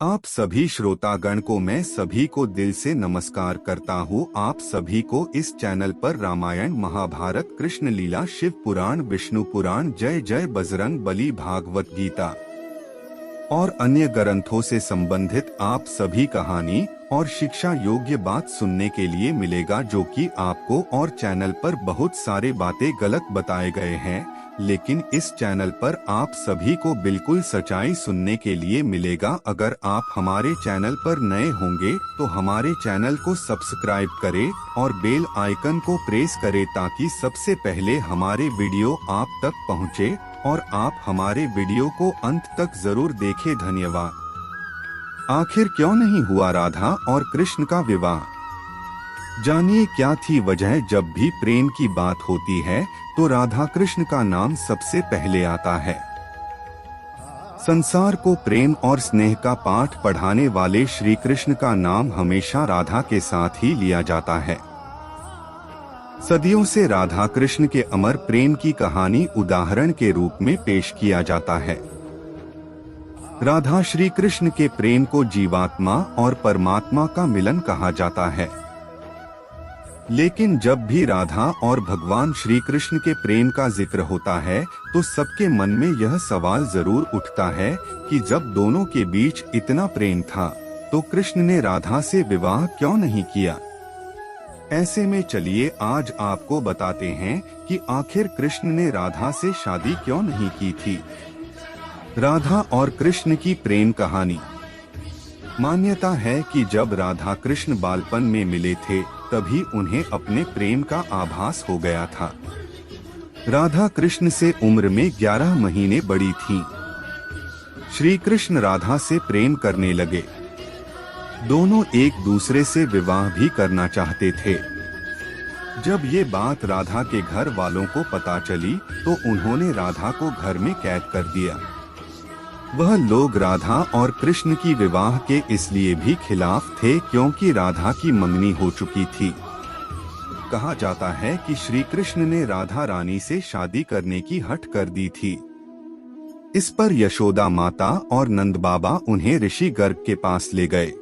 आप सभी श्रोतागण को मैं सभी को दिल से नमस्कार करता हूँ। आप सभी को इस चैनल पर रामायण, महाभारत, कृष्ण लीला, शिव पुराण, विष्णु पुराण, जय जय बजरंग बली, भागवत गीता और अन्य ग्रंथों से संबंधित आप सभी कहानी और शिक्षा योग्य बात सुनने के लिए मिलेगा, जो कि आपको और चैनल पर बहुत सारे बातें गलत बताए गए हैं, लेकिन इस चैनल पर आप सभी को बिल्कुल सच्चाई सुनने के लिए मिलेगा। अगर आप हमारे चैनल पर नए होंगे तो हमारे चैनल को सब्सक्राइब करें और बेल आइकन को प्रेस करें ताकि सबसे पहले हमारे वीडियो आप तक पहुंचे और आप हमारे वीडियो को अंत तक जरूर देखें। धन्यवाद। आखिर क्यों नहीं हुआ राधा और कृष्ण का विवाह? जानिए क्या थी वजह। जब भी प्रेम की बात होती है तो राधा कृष्ण का नाम सबसे पहले आता है। संसार को प्रेम और स्नेह का पाठ पढ़ाने वाले श्री कृष्ण का नाम हमेशा राधा के साथ ही लिया जाता है। सदियों से राधा कृष्ण के अमर प्रेम की कहानी उदाहरण के रूप में पेश किया जाता है। राधा श्री कृष्ण के प्रेम को जीवात्मा और परमात्मा का मिलन कहा जाता है। लेकिन जब भी राधा और भगवान श्री कृष्ण के प्रेम का जिक्र होता है तो सबके मन में यह सवाल जरूर उठता है कि जब दोनों के बीच इतना प्रेम था तो कृष्ण ने राधा से विवाह क्यों नहीं किया। ऐसे में चलिए आज आपको बताते हैं कि आखिर कृष्ण ने राधा से शादी क्यों नहीं की थी। राधा और कृष्ण की प्रेम कहानी। मान्यता है कि जब राधा कृष्ण बालपन में मिले थे तभी उन्हें अपने प्रेम का आभास हो गया था। राधा कृष्ण से उम्र में 11 महीने बड़ी थीं। श्री कृष्ण राधा से प्रेम करने लगे। दोनों एक दूसरे से विवाह भी करना चाहते थे। जब ये बात राधा के घर वालों को पता चली तो उन्होंने राधा को घर में कैद कर दिया। वह लोग राधा और कृष्ण की विवाह के इसलिए भी खिलाफ थे क्योंकि राधा की मंगनी हो चुकी थी। कहा जाता है कि श्री कृष्ण ने राधा रानी से शादी करने की हठ कर दी थी। इस पर यशोदा माता और नंद बाबा उन्हें ऋषि गर्ग के पास ले गए।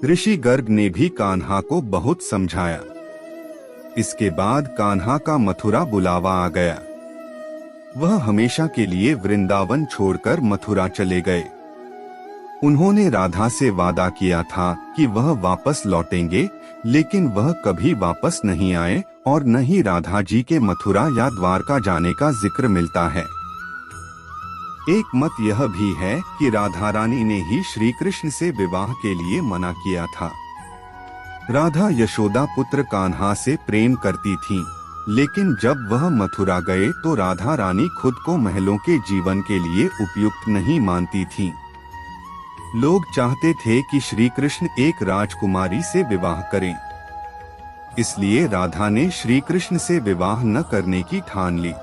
ऋषि गर्ग ने भी कान्हा को बहुत समझाया। इसके बाद कान्हा का मथुरा बुलावा आ गया। वह हमेशा के लिए वृंदावन छोड़कर मथुरा चले गए। उन्होंने राधा से वादा किया था कि वह वापस लौटेंगे, लेकिन वह कभी वापस नहीं आए और न ही राधा जी के मथुरा या द्वारका जाने का जिक्र मिलता है। एक मत यह भी है कि राधा रानी ने ही श्री कृष्ण से विवाह के लिए मना किया था। राधा यशोदा पुत्र कान्हा से प्रेम करती थीं, लेकिन जब वह मथुरा गए तो राधा रानी खुद को महलों के जीवन के लिए उपयुक्त नहीं मानती थीं। लोग चाहते थे कि श्री कृष्ण एक राजकुमारी से विवाह करें। इसलिए राधा ने श्री कृष्ण से विवाह न करने की ठान ली।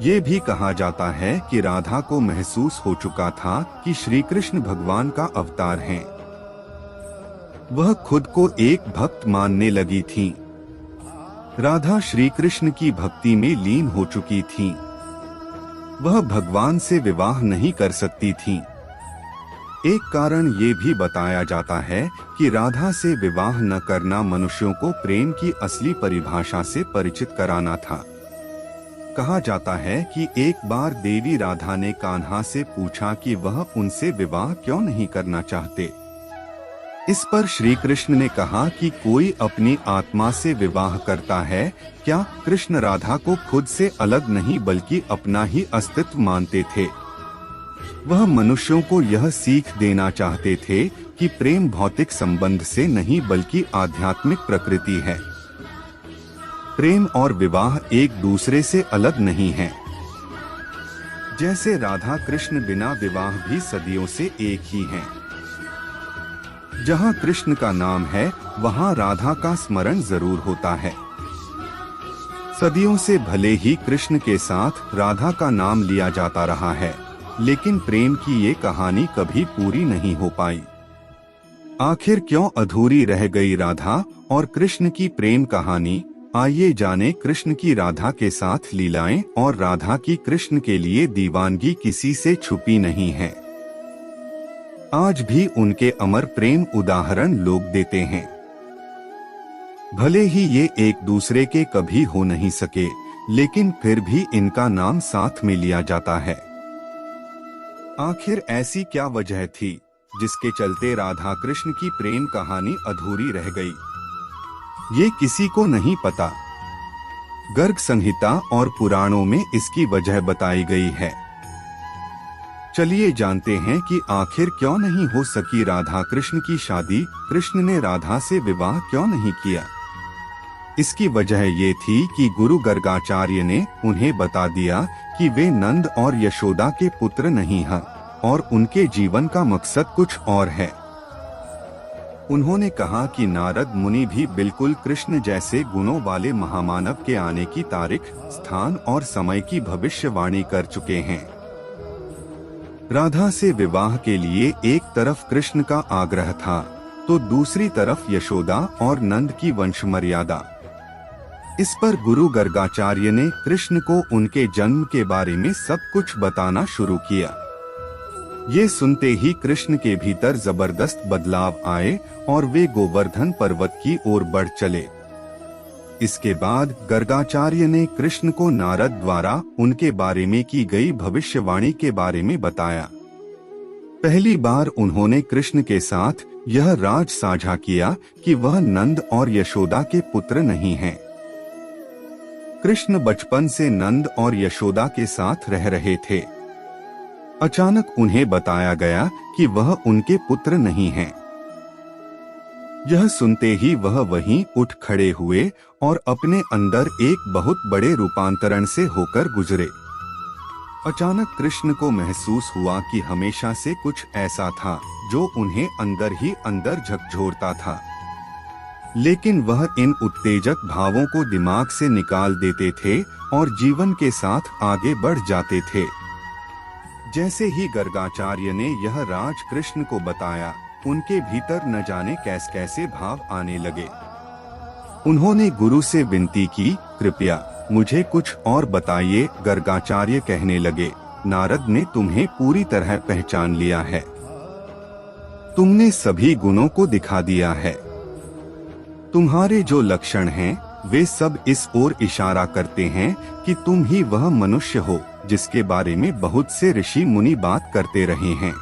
ये भी कहा जाता है कि राधा को महसूस हो चुका था कि श्री कृष्ण भगवान का अवतार हैं। वह खुद को एक भक्त मानने लगी थीं। राधा श्री कृष्ण की भक्ति में लीन हो चुकी थीं। वह भगवान से विवाह नहीं कर सकती थीं। एक कारण ये भी बताया जाता है कि राधा से विवाह न करना मनुष्यों को प्रेम की असली परिभाषा से परिचित कराना था। कहा जाता है कि एक बार देवी राधा ने कान्हा से पूछा कि वह उनसे विवाह क्यों नहीं करना चाहते। इस पर श्री कृष्ण ने कहा कि कोई अपनी आत्मा से विवाह करता है क्या? कृष्ण राधा को खुद से अलग नहीं बल्कि अपना ही अस्तित्व मानते थे। वह मनुष्यों को यह सीख देना चाहते थे कि प्रेम भौतिक संबंध से नहीं बल्कि आध्यात्मिक प्रकृति है। प्रेम और विवाह एक दूसरे से अलग नहीं हैं। जैसे राधा कृष्ण बिना विवाह भी सदियों से एक ही हैं। जहाँ कृष्ण का नाम है वहाँ राधा का स्मरण जरूर होता है। सदियों से भले ही कृष्ण के साथ राधा का नाम लिया जाता रहा है, लेकिन प्रेम की ये कहानी कभी पूरी नहीं हो पाई। आखिर क्यों अधूरी रह गई राधा और कृष्ण की प्रेम कहानी? आइए जाने कृष्ण की राधा के साथ लीलाएं और राधा की कृष्ण के लिए दीवानगी किसी से छुपी नहीं है। आज भी उनके अमर प्रेम उदाहरण लोग देते हैं। भले ही ये एक दूसरे के कभी हो नहीं सके, लेकिन फिर भी इनका नाम साथ में लिया जाता है। आखिर ऐसी क्या वजह थी जिसके चलते राधा कृष्ण की प्रेम कहानी अधूरी रह गई? ये किसी को नहीं पता। गर्ग संहिता और पुराणों में इसकी वजह बताई गई है। चलिए जानते हैं कि आखिर क्यों नहीं हो सकी राधा कृष्ण की शादी, कृष्ण ने राधा से विवाह क्यों नहीं किया। इसकी वजह ये थी कि गुरु गर्गाचार्य ने उन्हें बता दिया कि वे नंद और यशोदा के पुत्र नहीं हैं और उनके जीवन का मकसद कुछ और है। उन्होंने कहा कि नारद मुनि भी बिल्कुल कृष्ण जैसे गुणों वाले महामानव के आने की तारीख, स्थान और समय की भविष्यवाणी कर चुके हैं। राधा से विवाह के लिए एक तरफ कृष्ण का आग्रह था, तो दूसरी तरफ यशोदा और नंद की वंश मर्यादा। इस पर गुरु गर्गाचार्य ने कृष्ण को उनके जन्म के बारे में सब कुछ बताना शुरू किया। ये सुनते ही कृष्ण के भीतर जबरदस्त बदलाव आए और वे गोवर्धन पर्वत की ओर बढ़ चले। इसके बाद गर्गाचार्य ने कृष्ण को नारद द्वारा उनके बारे में की गई भविष्यवाणी के बारे में बताया। पहली बार उन्होंने कृष्ण के साथ यह राज साझा किया कि वह नंद और यशोदा के पुत्र नहीं हैं। कृष्ण बचपन से नंद और यशोदा के साथ रह रहे थे। अचानक उन्हें बताया गया कि वह उनके पुत्र नहीं हैं। यह सुनते ही वह वहीं उठ खड़े हुए और अपने अंदर एक बहुत बड़े रूपांतरण से होकर गुजरे। अचानक कृष्ण को महसूस हुआ कि हमेशा से कुछ ऐसा था जो उन्हें अंदर ही अंदर झकझोरता था, लेकिन वह इन उत्तेजक भावों को दिमाग से निकाल देते थे और जीवन के साथ आगे बढ़ जाते थे। जैसे ही गर्गाचार्य ने यह राज कृष्ण को बताया, उनके भीतर न जाने कैसे कैसे भाव आने लगे। उन्होंने गुरु से विनती की, कृपया मुझे कुछ और बताइए। गर्गाचार्य कहने लगे, नारद ने तुम्हें पूरी तरह पहचान लिया है। तुमने सभी गुणों को दिखा दिया है। तुम्हारे जो लक्षण हैं, वे सब इस ओर इशारा करते हैं कि तुम ही वह मनुष्य हो जिसके बारे में बहुत से ऋषि मुनि बात करते रहे हैं।